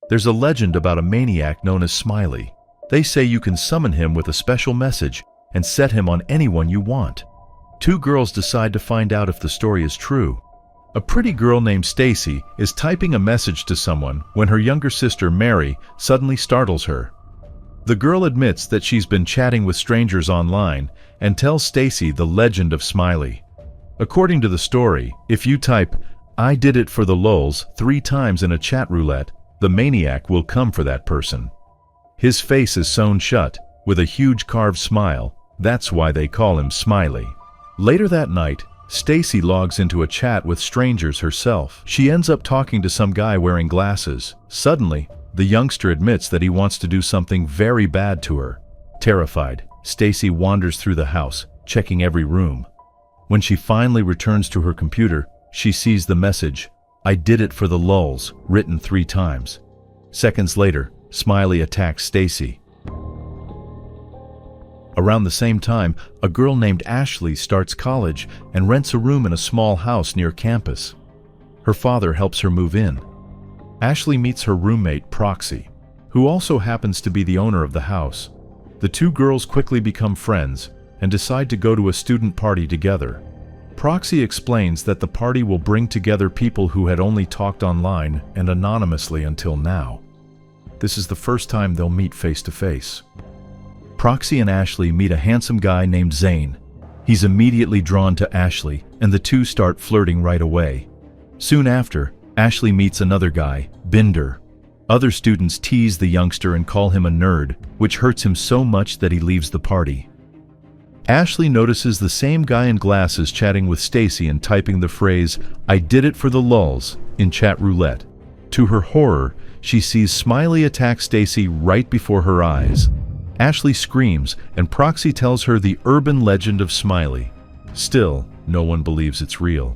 There's a legend about a maniac known as Smiley. They say you can summon him with a special message and set him on anyone you want. Two girls decide to find out if the story is true. A pretty girl named Stacy is typing a message to someone when her younger sister Mary suddenly startles her. The girl admits that she's been chatting with strangers online and tells Stacy the legend of Smiley. According to the story, if you type, "I did it for the lulz" 3 times in a chat roulette, the maniac will come for that person. His face is sewn shut, with a huge carved smile. That's why they call him Smiley. Later that night, Stacy logs into a chat with strangers herself. She ends up talking to some guy wearing glasses. Suddenly, the youngster admits that he wants to do something very bad to her. Terrified, Stacy wanders through the house, checking every room. When she finally returns to her computer, she sees the message, "I did it for the lulz," written 3 times. Seconds later, Smiley attacks Stacy. Around the same time, a girl named Ashley starts college and rents a room in a small house near campus. Her father helps her move in. Ashley meets her roommate, Proxy, who also happens to be the owner of the house. The two girls quickly become friends and decide to go to a student party together. Proxy explains that the party will bring together people who had only talked online and anonymously until now. This is the first time they'll meet face to face. Proxy and Ashley meet a handsome guy named Zane. He's immediately drawn to Ashley, and the two start flirting right away. Soon after, Ashley meets another guy, Binder. Other students tease the youngster and call him a nerd, which hurts him so much that he leaves the party. Ashley notices the same guy in glasses chatting with Stacy and typing the phrase, "I did it for the lulz," in chat roulette. To her horror, she sees Smiley attack Stacy right before her eyes. Ashley screams, and Proxy tells her the urban legend of Smiley. Still, no one believes it's real.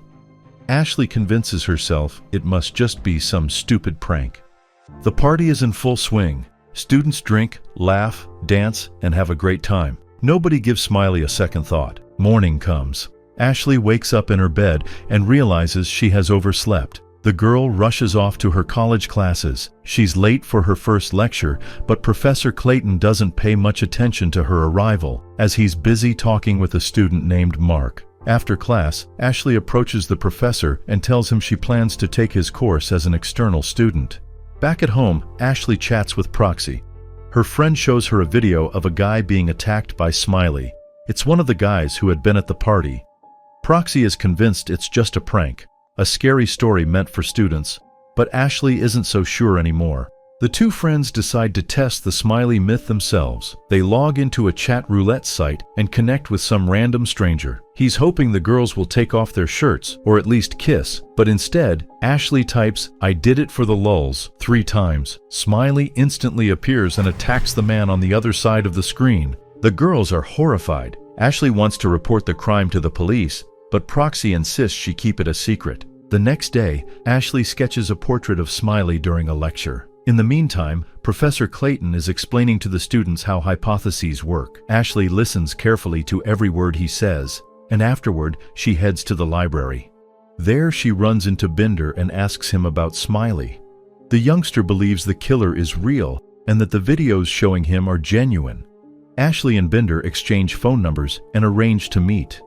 Ashley convinces herself it must just be some stupid prank. The party is in full swing. Students drink, laugh, dance, and have a great time. Nobody gives Smiley a second thought. Morning comes. Ashley wakes up in her bed and realizes she has overslept. The girl rushes off to her college classes. She's late for her first lecture, but Professor Clayton doesn't pay much attention to her arrival, as he's busy talking with a student named Mark. After class, Ashley approaches the professor and tells him she plans to take his course as an external student. Back at home, Ashley chats with Proxy. Her friend shows her a video of a guy being attacked by Smiley. It's one of the guys who had been at the party. Proxy is convinced it's just a prank, a scary story meant for students, but Ashley isn't so sure anymore. The two friends decide to test the Smiley myth themselves. They log into a chat roulette site and connect with some random stranger. He's hoping the girls will take off their shirts, or at least kiss, but instead, Ashley types, "I did it for the lulz" 3 times. Smiley instantly appears and attacks the man on the other side of the screen. The girls are horrified. Ashley wants to report the crime to the police, but Proxy insists she keep it a secret. The next day, Ashley sketches a portrait of Smiley during a lecture. In the meantime, Professor Clayton is explaining to the students how hypotheses work. Ashley listens carefully to every word he says, and afterward, she heads to the library. There she runs into Binder and asks him about Smiley. The youngster believes the killer is real and that the videos showing him are genuine. Ashley and Binder exchange phone numbers and arrange to meet.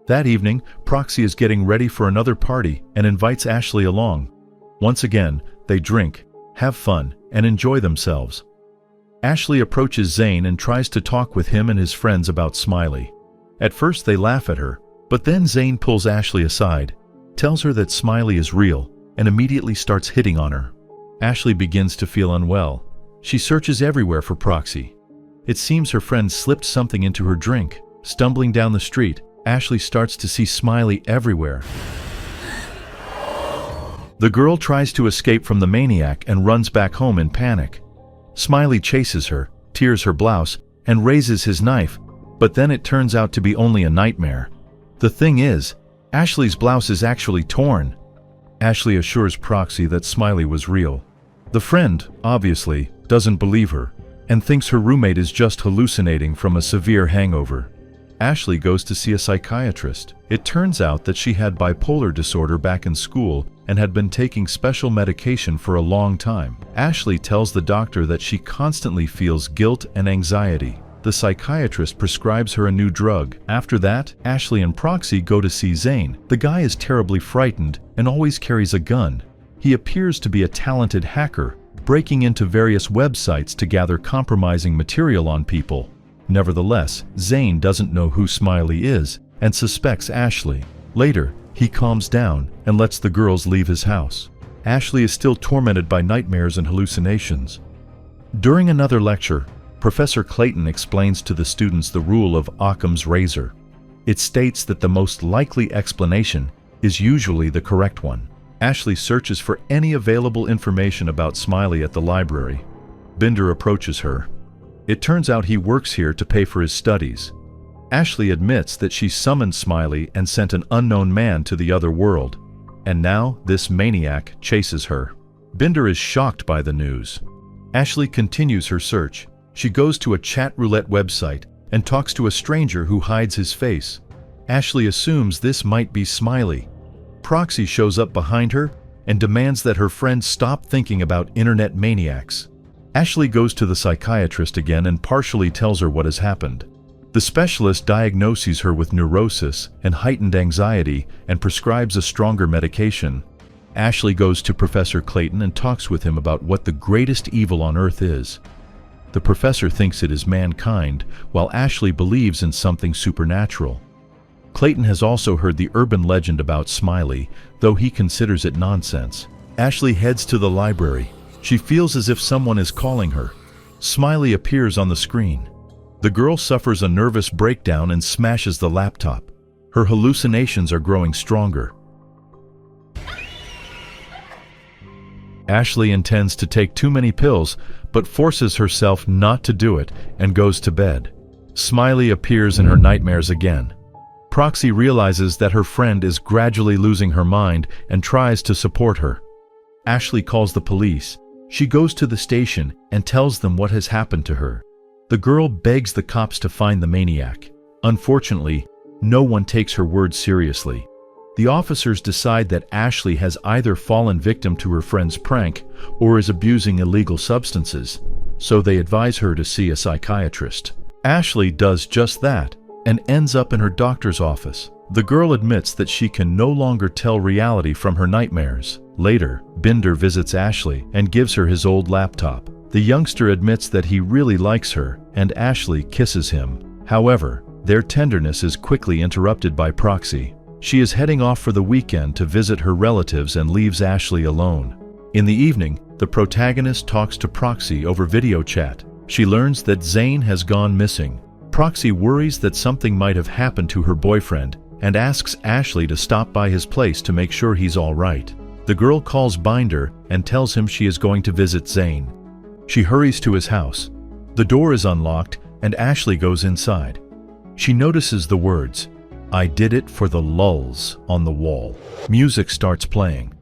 That evening, Proxy is getting ready for another party and invites Ashley along. Once again, they drink, have fun, and enjoy themselves. Ashley approaches Zane and tries to talk with him and his friends about Smiley. At first they laugh at her, but then Zane pulls Ashley aside, tells her that Smiley is real, and immediately starts hitting on her. Ashley begins to feel unwell. She searches everywhere for Proxy. It seems her friend slipped something into her drink. Stumbling down the street, Ashley starts to see Smiley everywhere. The girl tries to escape from the maniac and runs back home in panic. Smiley chases her, tears her blouse, and raises his knife, but then it turns out to be only a nightmare. The thing is, Ashley's blouse is actually torn. Ashley assures Proxy that Smiley was real. The friend, obviously, doesn't believe her and thinks her roommate is just hallucinating from a severe hangover. Ashley goes to see a psychiatrist. It turns out that she had bipolar disorder back in school and had been taking special medication for a long time. Ashley tells the doctor that she constantly feels guilt and anxiety. The psychiatrist prescribes her a new drug. After that, Ashley and Proxy go to see Zane. The guy is terribly frightened and always carries a gun. He appears to be a talented hacker, breaking into various websites to gather compromising material on people. Nevertheless, Zane doesn't know who Smiley is and suspects Ashley. Later, he calms down and lets the girls leave his house. Ashley is still tormented by nightmares and hallucinations. During another lecture, Professor Clayton explains to the students the rule of Occam's razor. It states that the most likely explanation is usually the correct one. Ashley searches for any available information about Smiley at the library. Binder approaches her. It turns out he works here to pay for his studies. Ashley admits that she summoned Smiley and sent an unknown man to the other world. And now this maniac chases her. Binder is shocked by the news. Ashley continues her search. She goes to a chat roulette website and talks to a stranger who hides his face. Ashley assumes this might be Smiley. Proxy shows up behind her and demands that her friend stop thinking about internet maniacs. Ashley goes to the psychiatrist again and partially tells her what has happened. The specialist diagnoses her with neurosis and heightened anxiety and prescribes a stronger medication. Ashley goes to Professor Clayton and talks with him about what the greatest evil on Earth is. The professor thinks it is mankind, while Ashley believes in something supernatural. Clayton has also heard the urban legend about Smiley, though he considers it nonsense. Ashley heads to the library. She feels as if someone is calling her. Smiley appears on the screen. The girl suffers a nervous breakdown and smashes the laptop. Her hallucinations are growing stronger. Ashley intends to take too many pills, but forces herself not to do it and goes to bed. Smiley appears in her nightmares again. Proxy realizes that her friend is gradually losing her mind and tries to support her. Ashley calls the police. She goes to the station and tells them what has happened to her. The girl begs the cops to find the maniac. Unfortunately, no one takes her words seriously. The officers decide that Ashley has either fallen victim to her friend's prank or is abusing illegal substances, so they advise her to see a psychiatrist. Ashley does just that and ends up in her doctor's office. The girl admits that she can no longer tell reality from her nightmares. Later, Binder visits Ashley and gives her his old laptop. The youngster admits that he really likes her, and Ashley kisses him. However, their tenderness is quickly interrupted by Proxy. She is heading off for the weekend to visit her relatives and leaves Ashley alone. In the evening, the protagonist talks to Proxy over video chat. She learns that Zane has gone missing. Proxy worries that something might have happened to her boyfriend and asks Ashley to stop by his place to make sure he's all right. The girl calls Binder and tells him she is going to visit Zane. She hurries to his house. The door is unlocked and Ashley goes inside. She notices the words, "I did it for the lulz," on the wall. Music starts playing.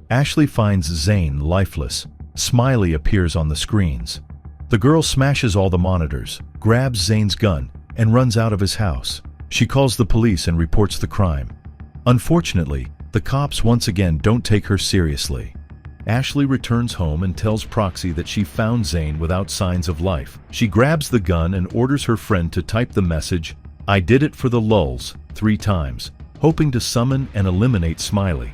Ashley finds Zane lifeless. Smiley appears on the screens. The girl smashes all the monitors, grabs Zane's gun, and runs out of his house. She calls the police and reports the crime. Unfortunately, the cops once again don't take her seriously. Ashley returns home and tells Proxy that she found Zane without signs of life. She grabs the gun and orders her friend to type the message, "I did it for the lulz," 3 times, hoping to summon and eliminate Smiley.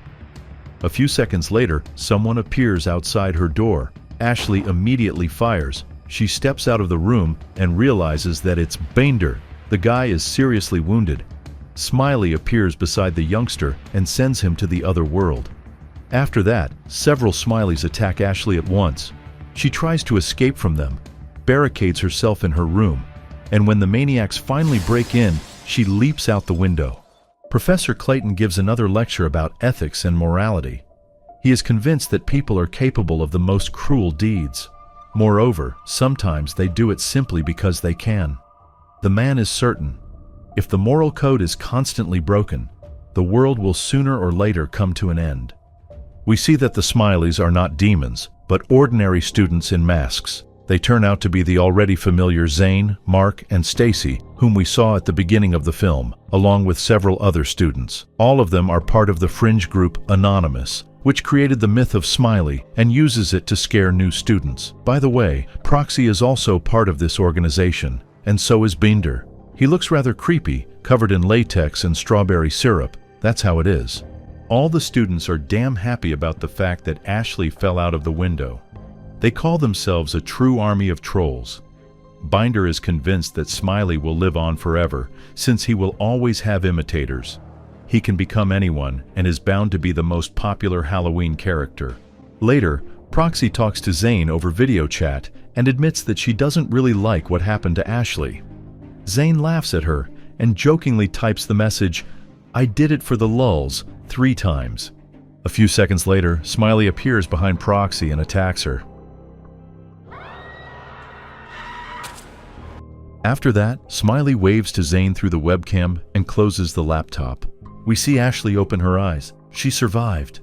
A few seconds later, someone appears outside her door. Ashley immediately fires. She steps out of the room and realizes that it's Binder. The guy is seriously wounded. Smiley appears beside the youngster and sends him to the other world. After that, several Smileys attack Ashley at once. She tries to escape from them, barricades herself in her room, and when the maniacs finally break in, she leaps out the window. Professor Clayton gives another lecture about ethics and morality. He is convinced that people are capable of the most cruel deeds. Moreover, sometimes they do it simply because they can. The man is certain. If the moral code is constantly broken, the world will sooner or later come to an end. We see that the Smileys are not demons, but ordinary students in masks. They turn out to be the already familiar Zane, Mark, and Stacy, whom we saw at the beginning of the film, along with several other students. All of them are part of the fringe group Anonymous, which created the myth of Smiley and uses it to scare new students. By the way, Proxy is also part of this organization, and so is Binder. He looks rather creepy, covered in latex and strawberry syrup. That's how it is. All the students are damn happy about the fact that Ashley fell out of the window. They call themselves a true army of trolls. Binder is convinced that Smiley will live on forever, since he will always have imitators. He can become anyone and is bound to be the most popular Halloween character. Later, Proxy talks to Zane over video chat and admits that she doesn't really like what happened to Ashley. Zane laughs at her and jokingly types the message, "I did it for the lulz," 3 times. A few seconds later, Smiley appears behind Proxy and attacks her. After that, Smiley waves to Zane through the webcam and closes the laptop. We see Ashley open her eyes. She survived.